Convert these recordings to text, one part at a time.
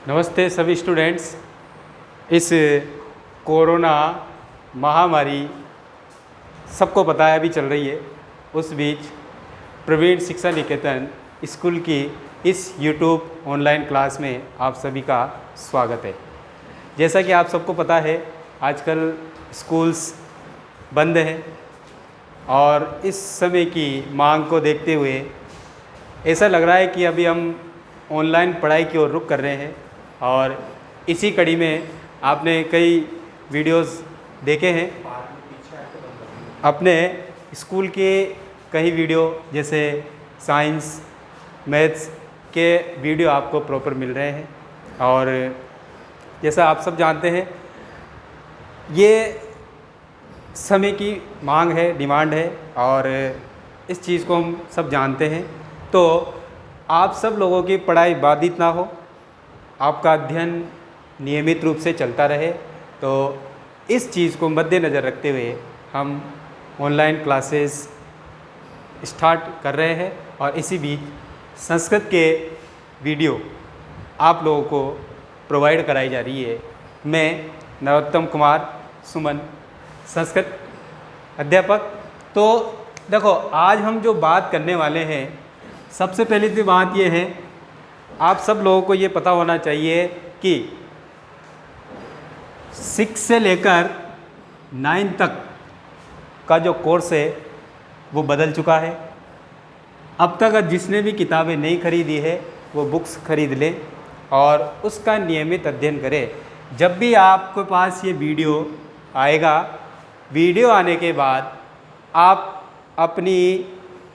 नमस्ते सभी स्टूडेंट्स। इस कोरोना महामारी सबको पता है अभी चल रही है, उस बीच प्रवीण शिक्षा निकेतन स्कूल की इस यूट्यूब ऑनलाइन क्लास में आप सभी का स्वागत है। जैसा कि आप सबको पता है, आजकल स्कूल्स बंद हैं और इस समय की मांग को देखते हुए ऐसा लग रहा है कि अभी हम ऑनलाइन पढ़ाई की ओर रुख कर रहे हैं। और इसी कड़ी में आपने कई वीडियोस देखे हैं अपने स्कूल के, कई वीडियो जैसे साइंस मैथ्स के वीडियो आपको प्रॉपर मिल रहे हैं। और जैसा आप सब जानते हैं, ये समय की मांग है, डिमांड है और इस चीज़ को हम सब जानते हैं। तो आप सब लोगों की पढ़ाई बाधित ना हो, आपका अध्ययन नियमित रूप से चलता रहे, तो इस चीज़ को मद्देनज़र रखते हुए हम ऑनलाइन क्लासेस स्टार्ट कर रहे हैं। और इसी बीच संस्कृत के वीडियो आप लोगों को प्रोवाइड कराई जा रही है। मैं नरोत्तम कुमार सुमन, संस्कृत अध्यापक। तो देखो, आज हम जो बात करने वाले हैं, सबसे पहली तो बात ये है, आप सब लोगों को ये पता होना चाहिए कि 6 से लेकर 9 तक का जो कोर्स है वो बदल चुका है। अब तक जिसने भी किताबें नहीं खरीदी है वो बुक्स खरीद लें और उसका नियमित अध्ययन करें। जब भी आपके पास ये वीडियो आएगा, वीडियो आने के बाद आप अपनी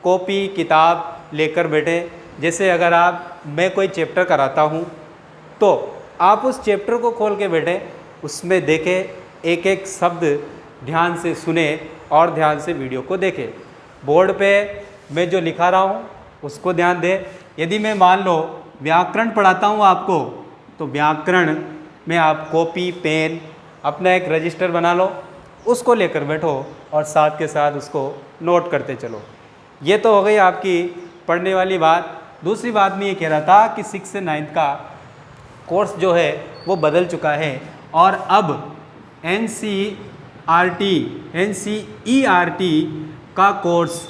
कॉपी किताब लेकर बैठें। जैसे अगर मैं कोई चैप्टर कराता हूँ तो आप उस चैप्टर को खोल के बैठें, उसमें देखें, एक एक शब्द ध्यान से सुने और ध्यान से वीडियो को देखें। बोर्ड पे मैं जो लिखा रहा हूँ उसको ध्यान दें। यदि मैं मान लो व्याकरण पढ़ाता हूँ आपको, तो व्याकरण में आप कॉपी पेन अपना एक रजिस्टर बना लो, उसको लेकर बैठो और साथ के साथ उसको नोट करते चलो। ये तो हो गई आपकी पढ़ने वाली बात। दूसरी बात मैं ये कह रहा था कि 6 से 9 का कोर्स जो है वो बदल चुका है और अब NCERT का कोर्स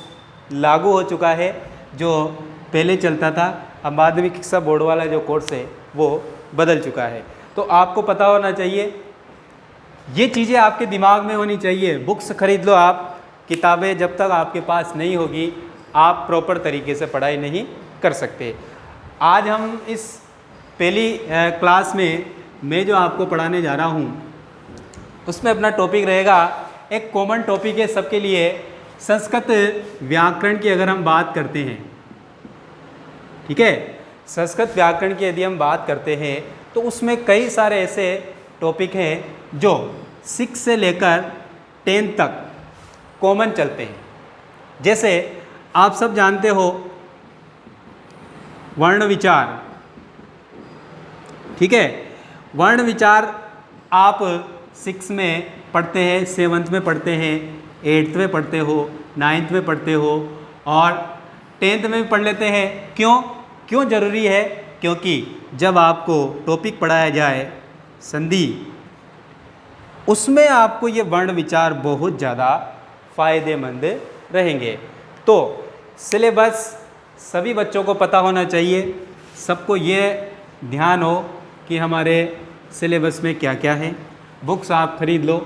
लागू हो चुका है, जो पहले चलता था। अब माध्यमिक शिक्षा बोर्ड वाला जो कोर्स है वो बदल चुका है। तो आपको पता होना चाहिए, ये चीज़ें आपके दिमाग में होनी चाहिए। बुक्स खरीद लो आप, किताबें जब तक आपके पास नहीं होगी आप प्रॉपर तरीके से पढ़ाई नहीं कर सकते। आज हम इस पहली क्लास में मैं जो आपको पढ़ाने जा रहा हूँ उसमें अपना टॉपिक रहेगा, एक कॉमन टॉपिक है सबके लिए, संस्कृत व्याकरण की अगर हम बात करते हैं, ठीक है, संस्कृत व्याकरण की यदि हम बात करते हैं तो उसमें कई सारे ऐसे टॉपिक हैं जो 6 से लेकर 10 तक कॉमन चलते हैं। जैसे आप सब जानते हो वर्ण विचार, ठीक है। वर्ण विचार आप 6 में पढ़ते हैं, 7th में पढ़ते हैं, 8th में पढ़ते हो, 9th में पढ़ते हो और 10th में भी पढ़ लेते हैं। क्यों ज़रूरी है? क्योंकि जब आपको टॉपिक पढ़ाया जाए संधि, उसमें आपको ये वर्ण विचार बहुत ज़्यादा फ़ायदेमंद रहेंगे। तो सिलेबस सभी बच्चों को पता होना चाहिए, सबको ये ध्यान हो कि हमारे सिलेबस में क्या क्या है। बुक्स आप खरीद लो,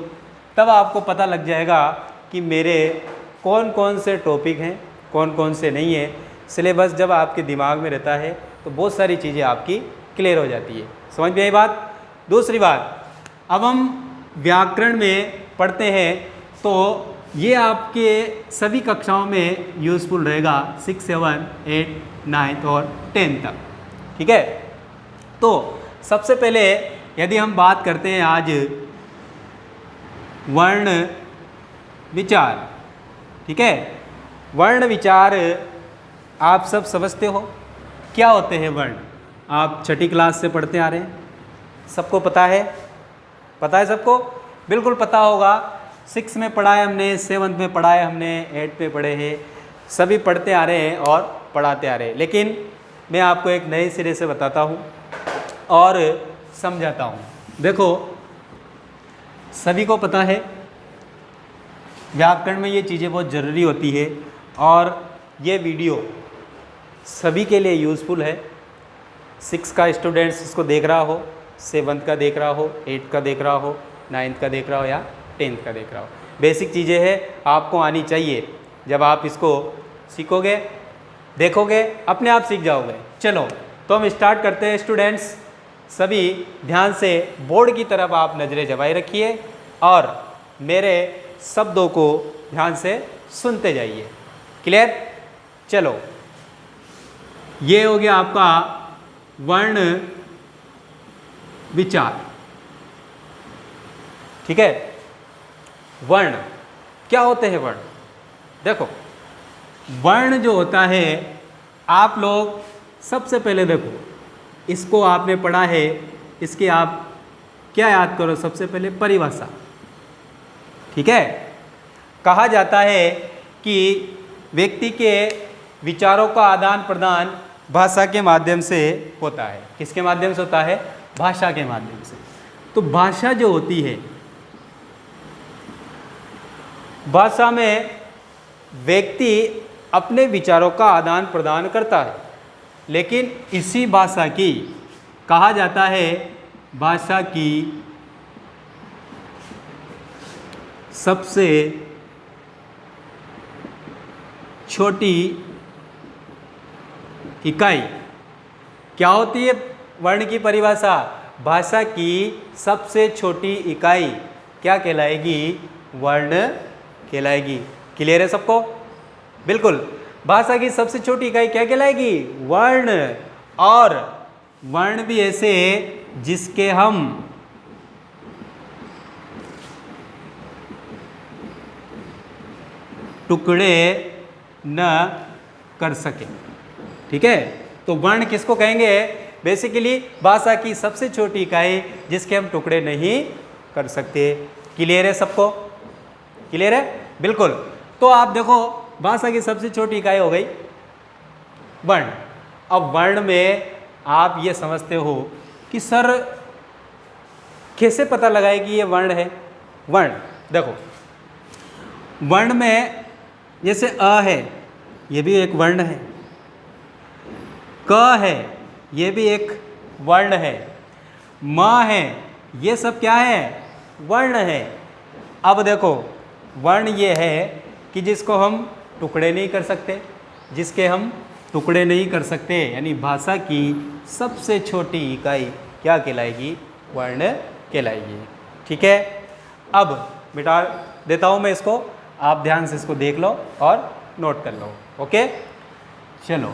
तब आपको पता लग जाएगा कि मेरे कौन कौन से टॉपिक हैं, कौन कौन से नहीं है। सिलेबस जब आपके दिमाग में रहता है तो बहुत सारी चीज़ें आपकी क्लियर हो जाती है। समझ में आई बात? दूसरी बात, अब हम व्याकरण में पढ़ते हैं तो ये आपके सभी कक्षाओं में यूज़फुल रहेगा, 6, 7, 8, 9 और 10 तक, ठीक है। तो सबसे पहले यदि हम बात करते हैं आज वर्ण विचार, ठीक है। वर्ण विचार आप सब समझते हो क्या होते हैं वर्ण? आप 6ठी क्लास से पढ़ते आ रहे हैं, सबको पता है? पता है सबको? बिल्कुल पता होगा। 6 में पढ़ा है हमने, 7th में पढ़ा है हमने, 8th में पढ़े हैं, सभी पढ़ते आ रहे हैं और पढ़ाते आ रहे हैं। लेकिन मैं आपको एक नए सिरे से बताता हूँ और समझाता हूँ। देखो, सभी को पता है व्याकरण में ये चीज़ें बहुत ज़रूरी होती है और ये वीडियो सभी के लिए यूज़फुल है। 6 का स्टूडेंट्स इसको देख रहा हो, 7th का देख रहा हो, 8th का देख रहा हो, 9th का देख रहा हो या 10th का देख रहा हो, बेसिक चीज़ें हैं, आपको आनी चाहिए। जब आप इसको सीखोगे, देखोगे, अपने आप सीख जाओगे। चलो तो हम स्टार्ट करते हैं स्टूडेंट्स। सभी ध्यान से बोर्ड की तरफ आप नज़रें जमाए रखिए और मेरे शब्दों को ध्यान से सुनते जाइए। क्लियर? चलो, ये हो गया आपका वर्ण विचार। ठीक है, वर्ण क्या होते हैं? वर्ण देखो, वर्ण जो होता है, आप लोग सबसे पहले देखो, इसको आपने पढ़ा है, इसकी आप क्या याद करो? सबसे पहले परिभाषा। ठीक है, कहा जाता है कि व्यक्ति के विचारों का आदान प्रदान भाषा के माध्यम से होता है। किसके माध्यम से होता है? भाषा के माध्यम से। तो भाषा जो होती है, भाषा में व्यक्ति अपने विचारों का आदान प्रदान करता है, लेकिन इसी भाषा की कहा जाता है भाषा की सबसे छोटी इकाई क्या होती है? वर्ण की परिभाषा, भाषा की सबसे छोटी इकाई क्या कहलाएगी? वर्ण कहलाएगी। क्लियर है सबको? बिल्कुल, भाषा की सबसे छोटी इकाई क्या कहलाएगी? वर्ण। और वर्ण भी ऐसे जिसके हम टुकड़े न कर सके। ठीक है, तो वर्ण किसको कहेंगे? बेसिकली भाषा की सबसे छोटी इकाई जिसके हम टुकड़े नहीं कर सकते। क्लियर है सबको? क्लियर है? बिल्कुल। तो आप देखो, भाषा की सबसे छोटी इकाई हो गई वर्ण। अब वर्ण में आप ये समझते हो कि सर कैसे पता लगाए कि ये वर्ण है? वर्ण देखो, वर्ण में जैसे अ है, ये भी एक वर्ण है, क है, ये भी एक वर्ण है, म है, ये सब क्या है? वर्ण है। अब देखो, वर्ण ये है कि जिसको हम टुकड़े नहीं कर सकते, जिसके हम टुकड़े नहीं कर सकते, यानी भाषा की सबसे छोटी इकाई क्या कहलाएगी? वर्ण कहलाएगी। ठीक है, अब मिटा देता हूँ मैं इसको, आप ध्यान से इसको देख लो और नोट कर लो। ओके, चलो,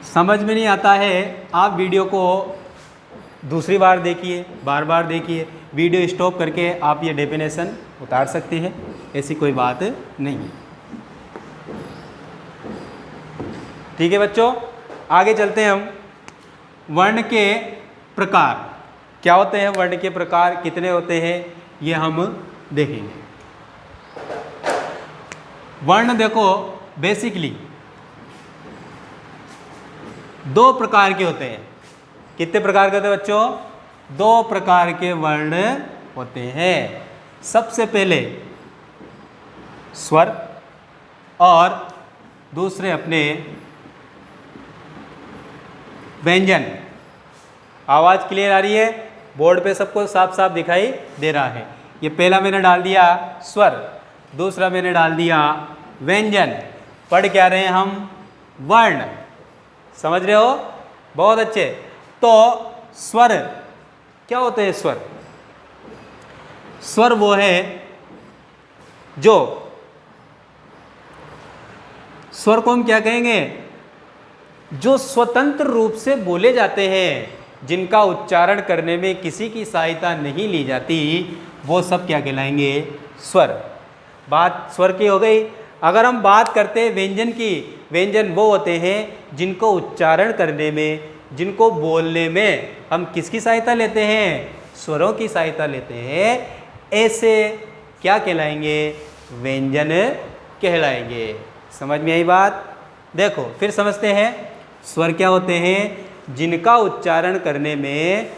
समझ में नहीं आता है आप वीडियो को दूसरी बार देखिए, बार बार देखिए, वीडियो स्टॉप करके आप ये डेफिनेशन उतार सकते हैं, ऐसी कोई बात नहीं है। ठीक है बच्चों, आगे चलते हैं हम। वर्ण के प्रकार क्या होते हैं? वर्ण के प्रकार कितने होते हैं ये हम देखेंगे। वर्ण देखो, बेसिकली 2 प्रकार के होते हैं। कितने प्रकार के होते हैं बच्चों? 2 प्रकार के वर्ण होते हैं। सबसे पहले स्वर और दूसरे अपने व्यंजन। आवाज़ क्लियर आ रही है? बोर्ड पे सबको साफ साफ दिखाई दे रहा है। ये पहला मैंने डाल दिया स्वर, दूसरा मैंने डाल दिया व्यंजन। पढ़ क्या रहे हैं हम? वर्ण। समझ रहे हो? बहुत अच्छे। तो स्वर क्या होते हैं? स्वर, स्वर वो है जो, स्वर को हम क्या कहेंगे? जो स्वतंत्र रूप से बोले जाते हैं, जिनका उच्चारण करने में किसी की सहायता नहीं ली जाती, वो सब क्या कहलाएंगे? स्वर। बात स्वर की हो गई। अगर हम बात करते हैं व्यंजन की, व्यंजन वो होते हैं जिनको उच्चारण करने में, जिनको बोलने में हम किसकी सहायता लेते हैं? स्वरों की सहायता लेते हैं। ऐसे क्या कहलाएंगे? व्यंजन कहलाएंगे। समझ में आई बात? देखो फिर समझते हैं। स्वर क्या होते हैं? जिनका उच्चारण करने में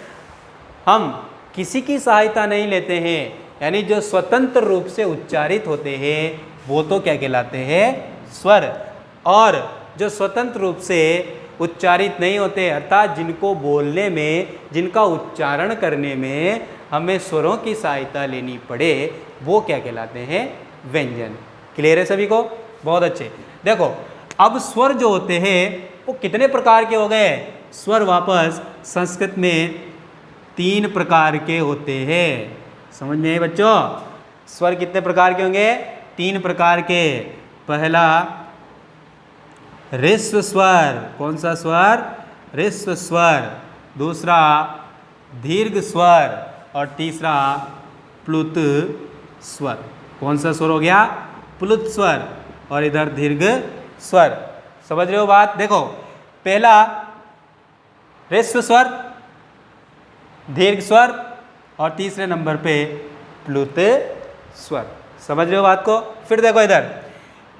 हम किसी की सहायता नहीं लेते हैं, यानी जो स्वतंत्र रूप से उच्चारित होते हैं वो तो क्या कहलाते हैं? स्वर। और जो स्वतंत्र रूप से उच्चारित नहीं होते, अर्थात जिनको बोलने में, जिनका उच्चारण करने में हमें स्वरों की सहायता लेनी पड़े, वो क्या कहलाते हैं? व्यंजन। क्लियर है सभी को? बहुत अच्छे। देखो अब स्वर जो होते हैं वो कितने प्रकार के हो गए? स्वर वापस संस्कृत में 3 प्रकार के होते हैं। समझ में आए बच्चों? स्वर कितने प्रकार के होंगे? 3 प्रकार के। पहला ह्रस्व स्वर। कौन सा स्वर? ह्रस्व स्वर। दूसरा दीर्घ स्वर और तीसरा प्लुत स्वर। कौन सा स्वर हो गया? प्लुत स्वर। और इधर दीर्घ स्वर। समझ रहे हो बात? देखो पहला ह्रस्व स्वर, दीर्घ स्वर और तीसरे नंबर पे प्लुत स्वर। समझ रहे हो बात को? फिर देखो इधर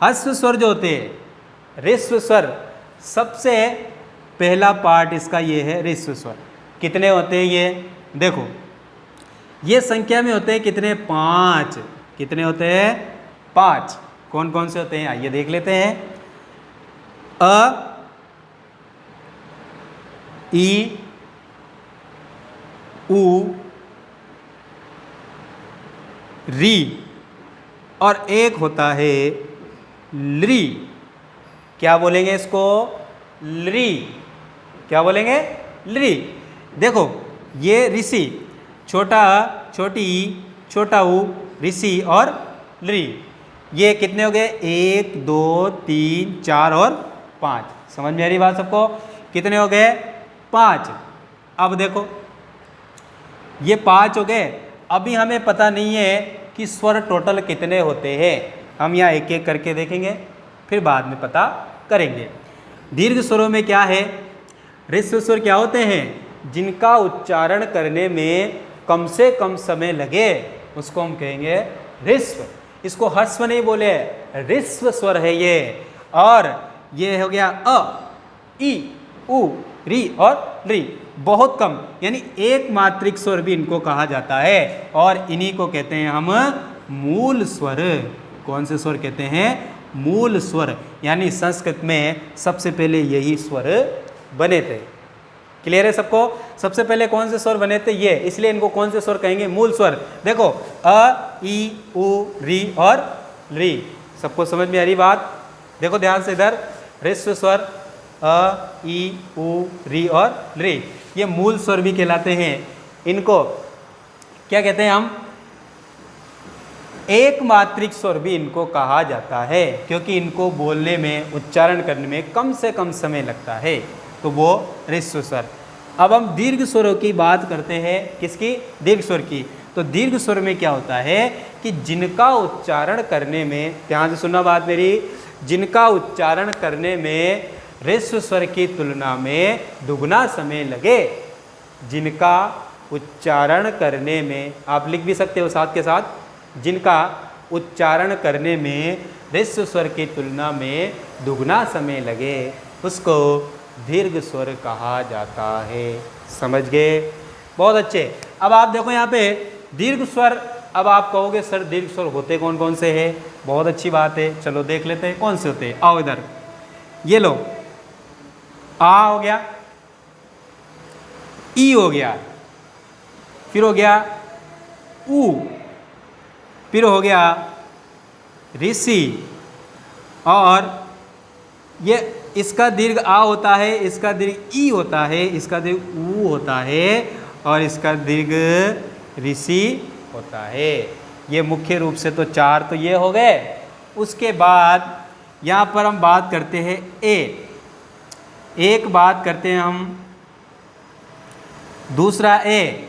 ह्रस्व स्वर जो होते हैं, ह्रस्व स्वर सबसे पहला पार्ट इसका ये है ह्रस्व स्वर। कितने होते हैं ये? देखो ये संख्या में होते हैं कितने? 5। कितने होते हैं? 5। कौन कौन से होते हैं आइए देख लेते हैं। अ, ई, उ, री और एक होता है ली। क्या बोलेंगे इसको? ली। क्या बोलेंगे? ली। देखो ये ऋषि, छोटा अ, छोटी ई, छोटा उ, ऋषि और ली। ये कितने हो गए? 1 2 3 4 और 5। समझ में आ रही बात सबको? कितने हो गए? 5। अब देखो ये 5 हो गए। अभी हमें पता नहीं है कि स्वर टोटल कितने होते हैं। हम यहाँ एक एक करके देखेंगे, फिर बाद में पता करेंगे। दीर्घ स्वरों में क्या है? ह्रस्व स्वर क्या होते हैं? जिनका उच्चारण करने में कम से कम समय लगे उसको हम कहेंगे ह्रस्व। इसको ह्रस्व नहीं बोले, ह्रस्व स्वर है ये। और ये हो गया अ, ई, उ, री और री। बहुत कम, यानी एक मात्रिक स्वर भी इनको कहा जाता है और इन्हीं को कहते हैं हम मूल स्वर। कौन से स्वर कहते हैं? मूल स्वर। यानी संस्कृत में सबसे पहले यही स्वर बने थे। क्लियर है सबको? सबसे पहले कौन से स्वर बने थे? ये। इसलिए इनको कौन से स्वर कहेंगे? मूल स्वर। देखो अ, ई, उ, री और री। सबको समझ में आ रही बात? देखो ध्यान से इधर ह्रस्व स्वर अ, ई, उ, री और री, ये मूल स्वर भी कहलाते हैं। इनको क्या कहते हैं हम? एक मात्रिक स्वर भी इनको कहा जाता है, क्योंकि इनको बोलने में, उच्चारण करने में कम से कम समय लगता है, तो वो ह्रस्व स्वर। अब हम दीर्घ स्वरों की बात करते हैं। किसकी? दीर्घ स्वर की। तो दीर्घ स्वर में क्या होता है कि जिनका उच्चारण करने में, ध्यान से सुनना बात मेरी, जिनका उच्चारण करने में ह्रस्व स्वर की तुलना में दुगना समय लगे। जिनका उच्चारण करने में, आप लिख भी सकते हो साथ के साथ, जिनका उच्चारण करने में ह्रस्व स्वर की तुलना में दुगना समय लगे उसको दीर्घ स्वर कहा जाता है। समझ गए? बहुत अच्छे। अब आप देखो यहाँ पे दीर्घ स्वर। अब आप कहोगे सर दीर्घ स्वर होते कौन कौन से हैं? बहुत अच्छी बात है, चलो देख लेते हैं कौन से होते हैं। आओ इधर, ये लो, आ हो गया, ई हो गया, फिर हो गया ऊ, फिर हो गया ऋषि, और ये इसका दीर्घ आ होता है, इसका दीर्घ ई होता है, इसका दीर्घ ऊ होता है और इसका दीर्घ ऋषि होता है। ये मुख्य रूप से तो 4 तो ये हो गए। उसके बाद यहाँ पर हम बात करते हैं ए, एक बात करते हैं हम, दूसरा ए,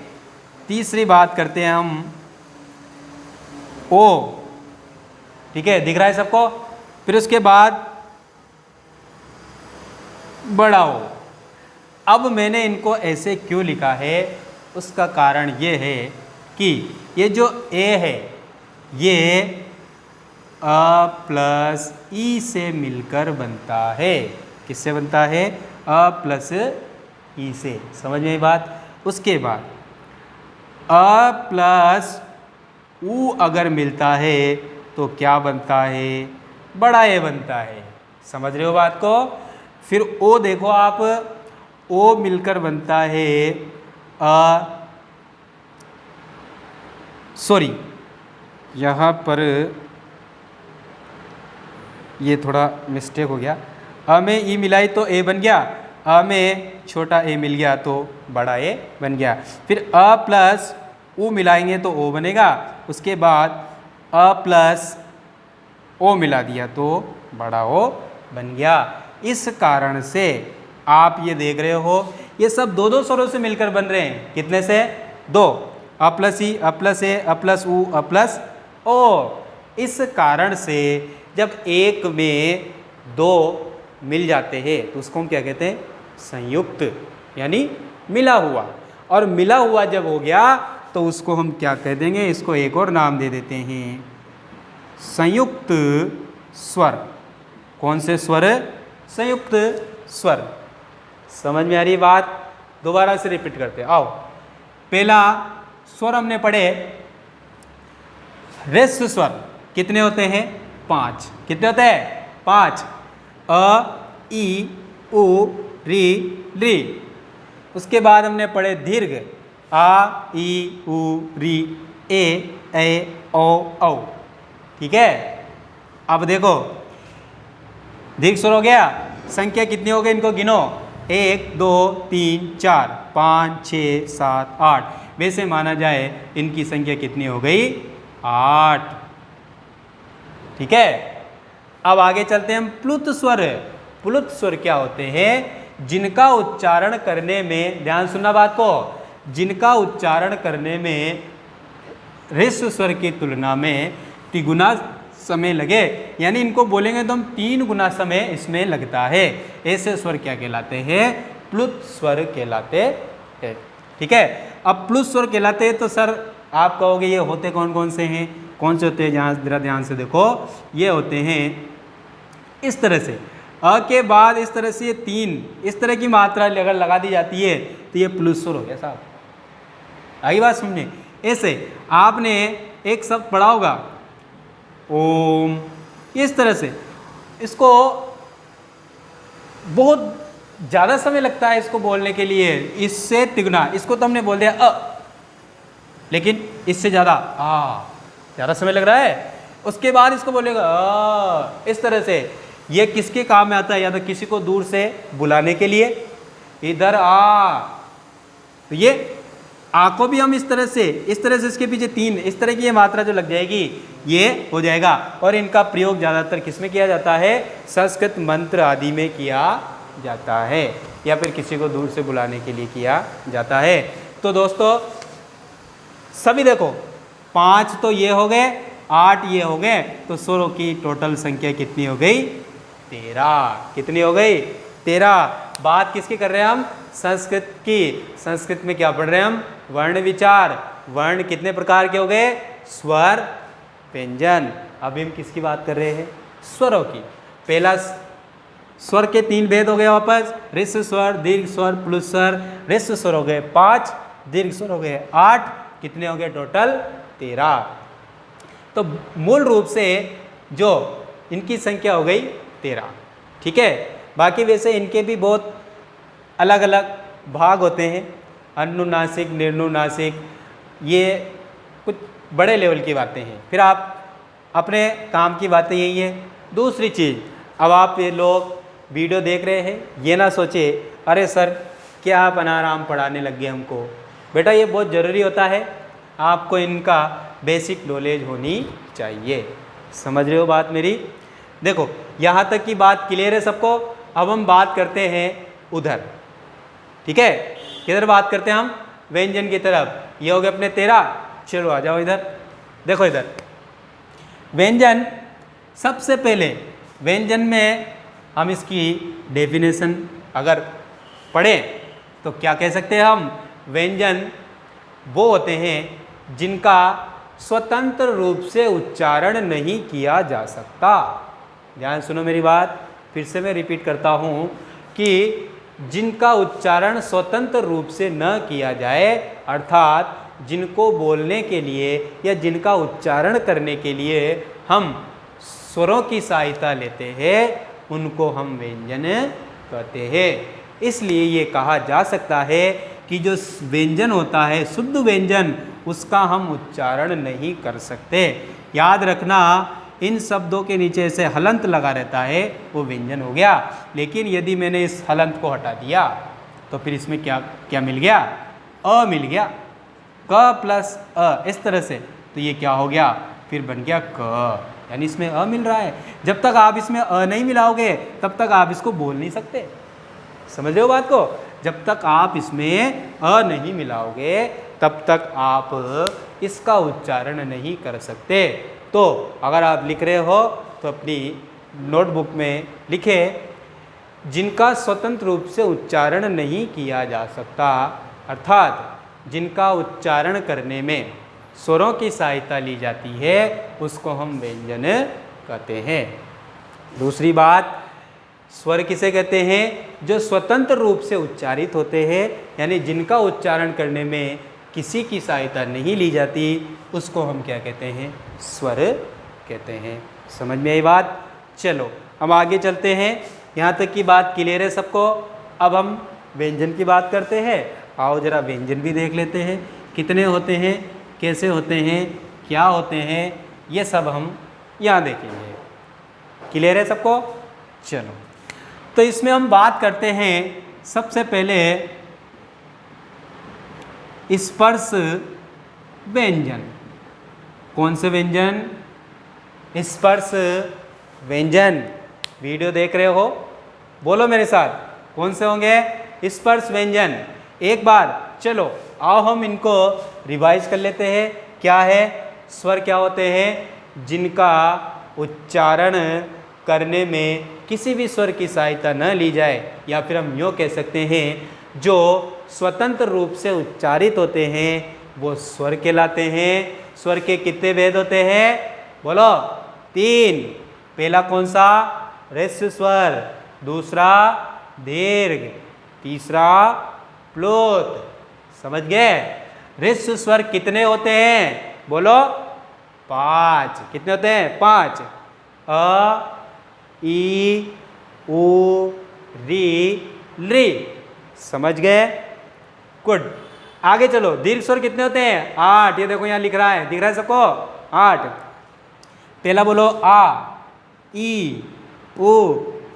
तीसरी बात करते हैं हम ओ। ठीक है, दिख रहा है सबको? फिर उसके बाद बड़ा ओ। अब मैंने इनको ऐसे क्यों लिखा है? उसका कारण ये है कि ये जो ए है ये अ प्लस ई से मिलकर बनता है। किससे बनता है? अ प्लस ई से। समझ में आई बात। उसके बाद अ प्लस ऊ अगर मिलता है तो क्या बनता है, बड़ा ए बनता है। समझ रहे हो बात को। फिर ओ देखो आप, ओ मिलकर बनता है सॉरी यहाँ पर ये थोड़ा मिस्टेक हो गया। अ में ई मिलाई तो ए बन गया, अ में छोटा ए मिल गया तो बड़ा ए बन गया। फिर अ प्लस ऊ मिलाएंगे तो ओ बनेगा। उसके बाद अ प्लस ओ मिला दिया तो बड़ा ओ बन गया। इस कारण से आप ये देख रहे हो ये सब दो दो स्वरों से मिलकर बन रहे हैं। कितने से, दो। अ प्लस ई, अ प्लस ए, अ प्लस ऊ, अ प्लस ओ। इस कारण से जब एक में दो मिल जाते हैं तो उसको हम क्या कहते हैं, संयुक्त, यानी मिला हुआ। और मिला हुआ जब हो गया तो उसको हम क्या कह देंगे, इसको एक और नाम दे देते हैं, संयुक्त स्वर। कौन से स्वर, संयुक्त स्वर। समझ में आ रही बात। दोबारा से रिपीट करते हैं। आओ, पहला स्वर हमने पढ़े ह्रस्व स्वर। कितने होते हैं, 5। कितने होते हैं, 5। अ, ई, उ, री, री। उसके बाद हमने पढ़े दीर्घ, आ, ई, उ, री, ए, ओ, औ। ठीक है। अब देखो दीर्घ स्वर हो गया। संख्या कितनी हो गई, इनको गिनो। 1 2 3 4 5 6 7 8। वैसे माना जाए इनकी संख्या कितनी हो गई, 8। ठीक है। अब आगे चलते हैं हम प्लुत स्वर। प्लुत स्वर क्या होते हैं, जिनका उच्चारण करने में, ध्यान सुनना बात को, जिनका उच्चारण करने में ह्रस्व स्वर की तुलना में तिगुना समय लगे, यानी इनको बोलेंगे तो हम 3 गुना समय इसमें लगता है। ऐसे स्वर क्या कहलाते हैं, प्लुत स्वर कहलाते हैं। ठीक है। अब प्लुत स्वर कहलाते हैं तो सर आप कहोगे ये होते कौन कौन से हैं, कौन से होते हैं, जहाँ जरा ध्यान से देखो। ये होते हैं इस तरह से, अ के बाद इस तरह से ये 3 इस तरह की मात्रा अगर लगा दी जाती है तो ये प्लुत स्वर हो गया साहब। आगे बात सुनने। ऐसे आपने एक शब्द पढ़ा होगा ओम, इस तरह से इसको बहुत ज़्यादा समय लगता है इसको बोलने के लिए, इससे तिगुना। इसको तो हमने बोल दिया अ, लेकिन इससे ज़्यादा ज़्यादा समय लग रहा है। उसके बाद इसको बोलेगा इस तरह से। ये किसके काम में आता है, या तो किसी को दूर से बुलाने के लिए, इधर आ, तो ये आ को भी हम इस तरह से इसके पीछे 3 इस तरह की ये मात्रा जो लग जाएगी ये हो जाएगा। और इनका प्रयोग ज़्यादातर किस में किया जाता है, संस्कृत मंत्र आदि में किया जाता है, या फिर किसी को दूर से बुलाने के लिए किया जाता है। तो दोस्तों सभी देखो 5 तो ये हो गए, 8 ये हो गए, तो स्वरों की टोटल संख्या कितनी हो गई, 13। कितनी हो गई, 13। बात किसकी कर रहे हैं हम, संस्कृत की। संस्कृत में क्या पढ़ रहे हैं हम, वर्ण विचार। वर्ण कितने प्रकार के हो गए, स्वर, व्यंजन। अभी हम किसकी बात कर रहे हैं, स्वरों की। पहला स्वर के 3 भेद हो गए वापस, ह्रस्व स्वर, दीर्घ स्वर, प्लुत स्वर। ह्रस्व स्वर हो गए 5, दीर्घ स्वर हो गए 8। कितने हो गए टोटल, 13। तो मूल रूप से जो इनकी संख्या हो गई 13। ठीक है। बाकी वैसे इनके भी बहुत अलग अलग भाग होते हैं, अनुनासिक, निर्नुनासिक, ये कुछ बड़े लेवल की बातें हैं। फिर आप अपने काम की बातें यही है। दूसरी चीज़, अब आप ये लोग वीडियो देख रहे हैं, ये ना सोचे अरे सर क्या आप अनाराम पढ़ाने लग गए हमको। बेटा ये बहुत ज़रूरी होता है, आपको इनका बेसिक नॉलेज होनी चाहिए। समझ रहे हो बात मेरी। देखो यहाँ तक की बात क्लियर है सबको। अब हम बात करते हैं उधर। ठीक है, किधर बात करते हैं हम, व्यंजन की तरफ। ये हो गए अपने 13। चलो आ जाओ इधर। देखो इधर व्यंजन, सबसे पहले व्यंजन में हम इसकी डेफिनेशन अगर पढ़ें तो क्या कह सकते हैं हम, व्यंजन वो होते हैं जिनका स्वतंत्र रूप से उच्चारण नहीं किया जा सकता। ध्यान सुनो मेरी बात, फिर से मैं रिपीट करता हूँ कि जिनका उच्चारण स्वतंत्र रूप से न किया जाए, अर्थात जिनको बोलने के लिए या जिनका उच्चारण करने के लिए हम स्वरों की सहायता लेते हैं, उनको हम व्यंजन कहते हैं। इसलिए ये कहा जा सकता है कि जो व्यंजन होता है, शुद्ध व्यंजन, उसका हम उच्चारण नहीं कर सकते। याद रखना, इन शब्दों के नीचे ऐसे हलंत लगा रहता है, वो व्यंजन हो गया। लेकिन यदि मैंने इस हलंत को हटा दिया तो फिर इसमें क्या क्या मिल गया? अ मिल गया, क प्लस अ, इस तरह से। तो ये क्या हो गया? फिर बन गया क, यानी इसमें अ मिल रहा है। जब तक आप इसमें अ नहीं मिलाओगे तब तक आप इसको बोल नहीं सकते। समझ रहे हो बात को? जब तक आप इसमें अ नहीं मिलाओगे तब तक आप इसका उच्चारण नहीं कर सकते। तो अगर आप लिख रहे हो तो अपनी नोटबुक में लिखे, जिनका स्वतंत्र रूप से उच्चारण नहीं किया जा सकता, अर्थात जिनका उच्चारण करने में स्वरों की सहायता ली जाती है, उसको हम व्यंजन कहते हैं। दूसरी बात, स्वर किसे कहते हैं? जो स्वतंत्र रूप से उच्चारित होते हैं, यानी जिनका उच्चारण करने में किसी की सहायता नहीं ली जाती, उसको हम क्या कहते हैं? स्वर कहते हैं। समझ में आई बात? चलो हम आगे चलते हैं। यहाँ तक की बात क्लियर है सबको? अब हम व्यंजन की बात करते हैं। आओ जरा व्यंजन भी देख लेते हैं, कितने होते हैं, कैसे होते हैं, क्या होते हैं, ये सब हम यहाँ देखेंगे। क्लियर है सबको? चलो, तो इसमें हम बात करते हैं सबसे पहले स्पर्श व्यंजन। कौन से व्यंजन? स्पर्श व्यंजन। वीडियो देख रहे हो? बोलो मेरे साथ, कौन से होंगे स्पर्श व्यंजन? एक बार चलो आओ हम इनको रिवाइज कर लेते हैं। क्या है? स्वर क्या होते हैं? जिनका उच्चारण करने में किसी भी स्वर की सहायता न ली जाए, या फिर हम यूँ कह सकते हैं जो स्वतंत्र रूप से उच्चारित होते हैं, वो स्वर कहलाते हैं। स्वर के कितने भेद होते हैं? बोलो, 3। पहला कौन सा? ह्रस्व स्वर, दूसरा दीर्घ, तीसरा प्लुत। समझ गए? ह्रस्व स्वर कितने होते हैं? बोलो, 5। कितने होते हैं? 5। अ, ई, उ, री, ली। समझ गए? गुड। आगे चलो, दीर्घ स्वर कितने होते हैं? 8। ये देखो यहाँ लिख रहा है, दिख रहा है सबको? 8। पहला बोलो आ, ई, उ,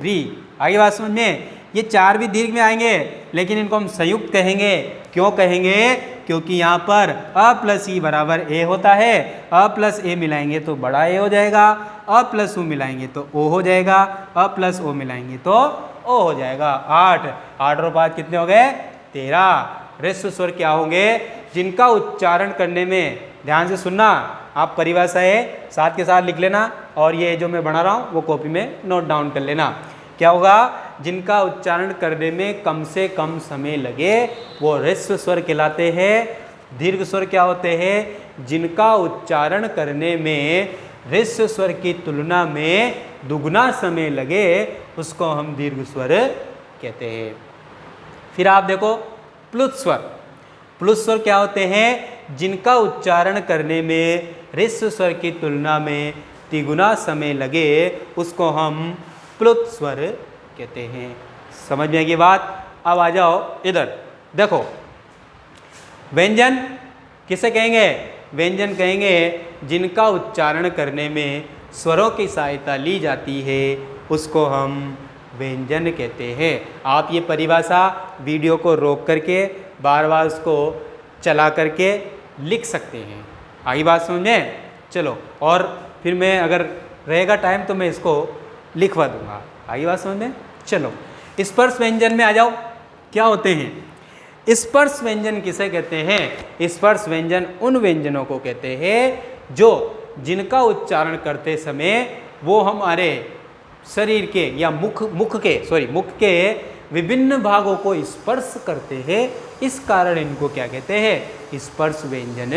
री। आगे बात समझ में? ये 4 भी दीर्घ में आएंगे, लेकिन इनको हम संयुक्त कहेंगे। क्यों कहेंगे? क्योंकि यहाँ पर अ प्लस ई बराबर ए होता है। अ प्लस ए मिलाएंगे तो बड़ा ए हो जाएगा, अ प्लस ओ मिलाएंगे तो ओ हो जाएगा, अ प्लस ओ मिलाएंगे तो ओ हो जाएगा। 8 और 5 कितने हो गए? 13। ह्रस्व स्वर क्या होंगे? जिनका उच्चारण करने में, ध्यान से सुनना, आप परिभाषा है साथ के साथ लिख लेना, और ये जो मैं बना रहा हूँ वो कॉपी में नोट डाउन कर लेना। क्या होगा? जिनका उच्चारण करने में कम से कम समय लगे, वो ह्रस्व स्वर कहलाते हैं। दीर्घ स्वर क्या होते हैं? जिनका उच्चारण करने में ह्रस्व स्वर की तुलना में दुगना समय लगे, उसको हम दीर्घ स्वर कहते हैं। फिर आप देखो प्लुत स्वर। प्लुत स्वर क्या होते हैं? जिनका उच्चारण करने में ह्रस्व स्वर की तुलना में तिगुना समय लगे, उसको हम प्लुत स्वर कहते हैं। समझ में आएगी बात? अब आ जाओ इधर, देखो व्यंजन किसे कहेंगे? व्यंजन कहेंगे जिनका उच्चारण करने में स्वरों की सहायता ली जाती है, उसको हम व्यंजन कहते हैं। आप ये परिभाषा वीडियो को रोक करके बार बार उसको चला करके लिख सकते हैं। आगे बात समझ में? चलो, और फिर मैं अगर रहेगा टाइम तो मैं इसको लिखवा दूंगा। आगे बात समझ में? चलो, स्पर्श व्यंजन में आ जाओ। क्या होते हैं स्पर्श व्यंजन? किसे कहते हैं? स्पर्श व्यंजन उन व्यंजनों को कहते हैं जो जिनका उच्चारण करते समय वो हमारे शरीर के या मुख के विभिन्न भागों को स्पर्श करते हैं। इस कारण इनको क्या कहते हैं? स्पर्श व्यंजन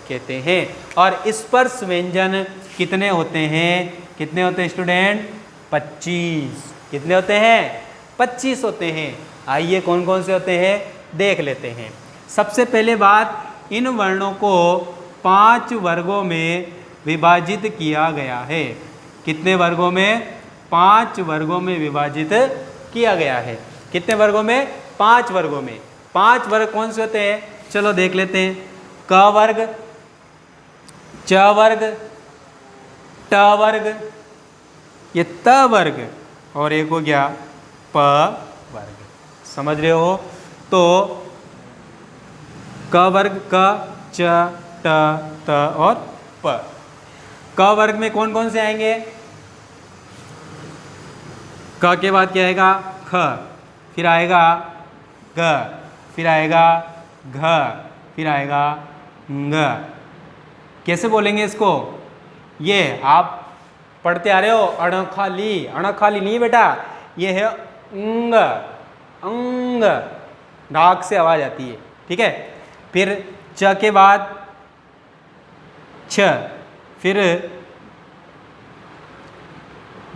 कहते हैं। और स्पर्श व्यंजन कितने होते हैं? कितने होते हैं स्टूडेंट? 25। कितने होते हैं? 25 होते हैं। आइए कौन कौन से होते हैं देख लेते हैं। सबसे पहले बात, इन वर्णों को 5 वर्गों में विभाजित किया गया है। कितने वर्गों में? 5 वर्गों में विभाजित किया गया है। कितने वर्गों में? 5 वर्गों में। 5 वर्ग कौन से होते हैं? चलो देख लेते हैं। क वर्ग, च वर्ग, ट वर्ग, ये त वर्ग, और एक हो गया प वर्ग। समझ रहे हो? तो क वर्ग, क, च, ट, त और प। क वर्ग में कौन कौन से आएंगे? क के बाद क्या आएगा? ख, फिर आएगा ग, फिर आएगा घ, फिर आएगा ng। कैसे बोलेंगे इसको? ये आप पढ़ते आ रहे हो, अणखाली। अणखाली नहीं बेटा, ये है अंग, अंग, नाक से आवाज आती है। ठीक है। फिर च के बाद छ, फिर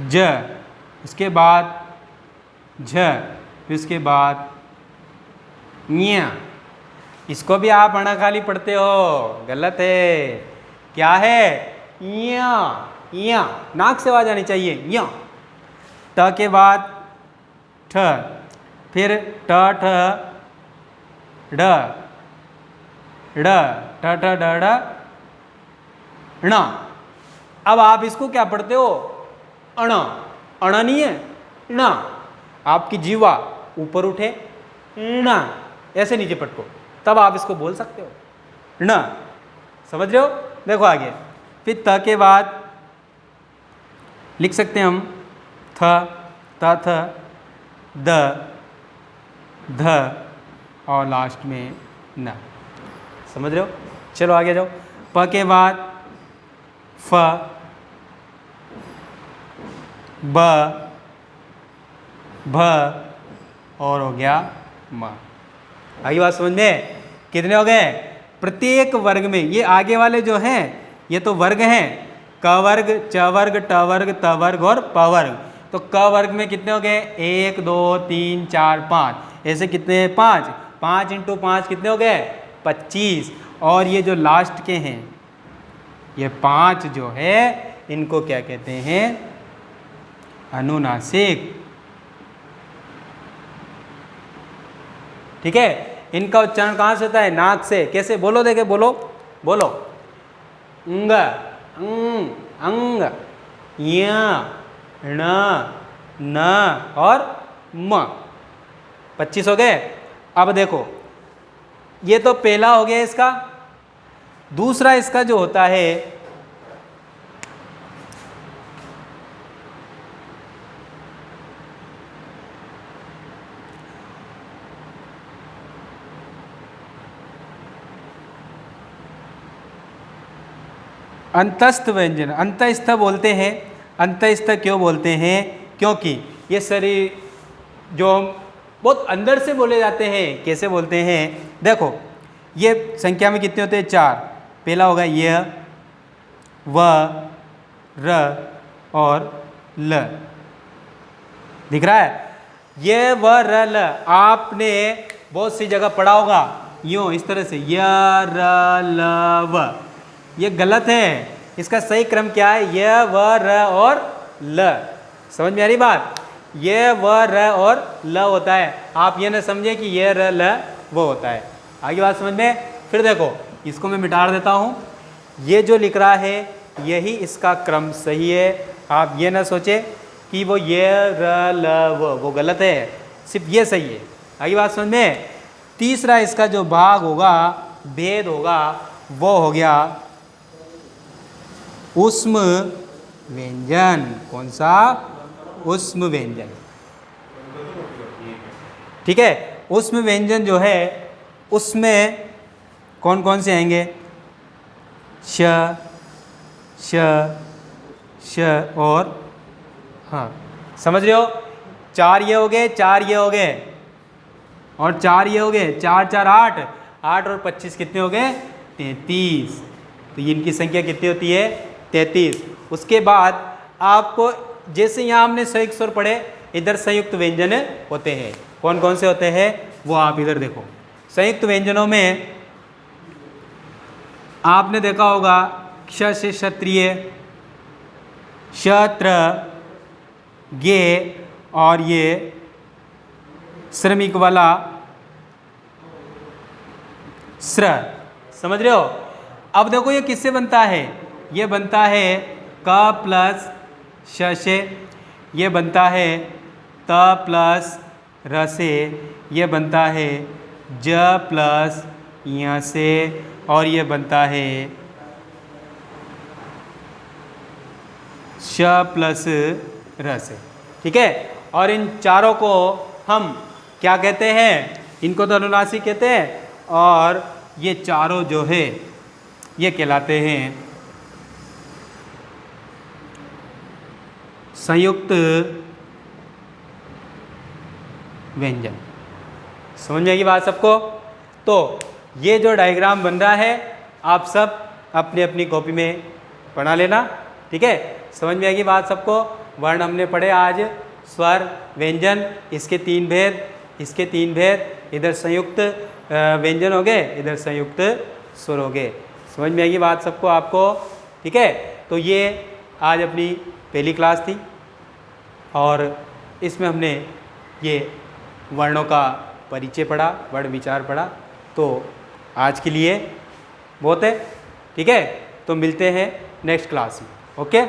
ज, उसके बाद झ, फिर उसके बाद ञ। इसको भी आप अणखाली पढ़ते हो, गलत है। क्या है? ञ, ञ, नाक से आवाज आनी चाहिए। ञ। ट के बाद ठ, फिर ट ठ ड, ड, ठ ठ ड ड ण। अब आप इसको क्या पढ़ते हो? अण। अण नहीं है, ण। आपकी जीवा ऊपर उठे, ण, ऐसे नीचे पटको, तब आप इसको बोल सकते हो, ण। समझ रहे हो? देखो आगे। फिर त के बाद लिख सकते हैं हम थ, त थ, द, ध और लास्ट में न। समझ रहे हो? चलो आगे जाओ। प के बाद फ, ब, भ और हो गया म। आगे बात समझ में? कितने हो गए? प्रत्येक वर्ग में, ये आगे वाले जो हैं ये तो वर्ग हैं, क वर्ग, च वर्ग, ट वर्ग, त वर्ग और प वर्ग। तो क वर्ग में कितने हो गए? 1 2 3 4 5। ऐसे कितने? 5। 5 × 5 कितने हो गए? 25। और ये जो लास्ट के हैं, ये 5 जो है, इनको क्या कहते हैं? अनुनासिक। ठीक है। इनका उच्चारण कहाँ से होता है? नाक से। कैसे? बोलो, देखे, बोलो, बोलो। अंग, अंग, अंग, य, ण, न और म। 25 हो गए। अब देखो, ये तो पहला हो गया इसका। दूसरा इसका जो होता है, अंतस्थ व्यंजन। अंतस्थ बोलते हैं। अंतस्थ क्यों बोलते हैं? क्योंकि ये शरीर जो बहुत अंदर से बोले जाते हैं। कैसे बोलते हैं? देखो, ये संख्या में कितने होते हैं? 4। पहला होगा य, व, र और ल। दिख रहा है? ये, व, र, ल आपने बहुत सी जगह पढ़ा होगा यूँ, इस तरह से, य, र, ल, व। ये गलत है। इसका सही क्रम क्या है? य, व, र और ल। समझ में आ रही बात? य, व, र और ल होता है। आप ये ना समझे कि य, र, ल वो होता है। आगे बात समझ में? फिर देखो, इसको मैं मिटा देता हूँ। ये जो लिख रहा है, यही इसका क्रम सही है। आप ये ना सोचे कि वो य, र, ल, वो गलत है। सिर्फ ये सही है। आगे बात समझ में? तीसरा इसका जो भाग होगा, भेद होगा, वो हो गया ऊष्म व्यंजन। कौन सा? ऊष्म व्यंजन। ठीक है। ऊष्म व्यंजन जो है, उसमें कौन कौन से आएंगे? श, श, श और हाँ। समझ रहे हो? 4 ये हो गए, 4 ये हो गए और 4 ये हो गए। 4 4 8, 8 और 25 कितने हो गए? 33। तो इनकी संख्या कितनी होती है? 33। उसके बाद आपको, जैसे यहाँ हमने संयुक्त स्वर पढ़े, इधर संयुक्त व्यंजन होते हैं। कौन कौन से होते हैं वो आप इधर देखो। संयुक्त व्यंजनों में आपने देखा होगा क्ष से क्षत्रिय, क्षत्र, गे और ये श्रमिक वाला स्र। समझ रहे हो? अब देखो ये किससे बनता है, ये बनता है क प्लस श से, ये बनता है त प्लस र से, ये बनता है ज प्लस यहाँ से, और ये बनता है श प्लस र से। ठीक है, और इन चारों को हम क्या कहते हैं, इनको तो अनुनासिक कहते हैं, और ये चारों जो है ये कहलाते हैं संयुक्त व्यंजन। समझ में आएगी बात सबको? तो ये जो डायग्राम बन रहा है आप सब अपनी अपनी कॉपी में बना लेना। ठीक है, समझ में आएगी बात सबको? वर्ण हमने पढ़े आज, स्वर, व्यंजन, इसके 3 भेद, इसके 3 भेद, इधर संयुक्त व्यंजन हो गए, इधर संयुक्त स्वर हो गए। समझ में आएगी बात सबको आपको? ठीक है, तो ये आज अपनी पहली क्लास थी और इसमें हमने ये वर्णों का परिचय पढ़ा, वर्ण विचार पढ़ा। तो आज के लिए बहुत है। ठीक है, तो मिलते हैं नेक्स्ट क्लास में। ओके।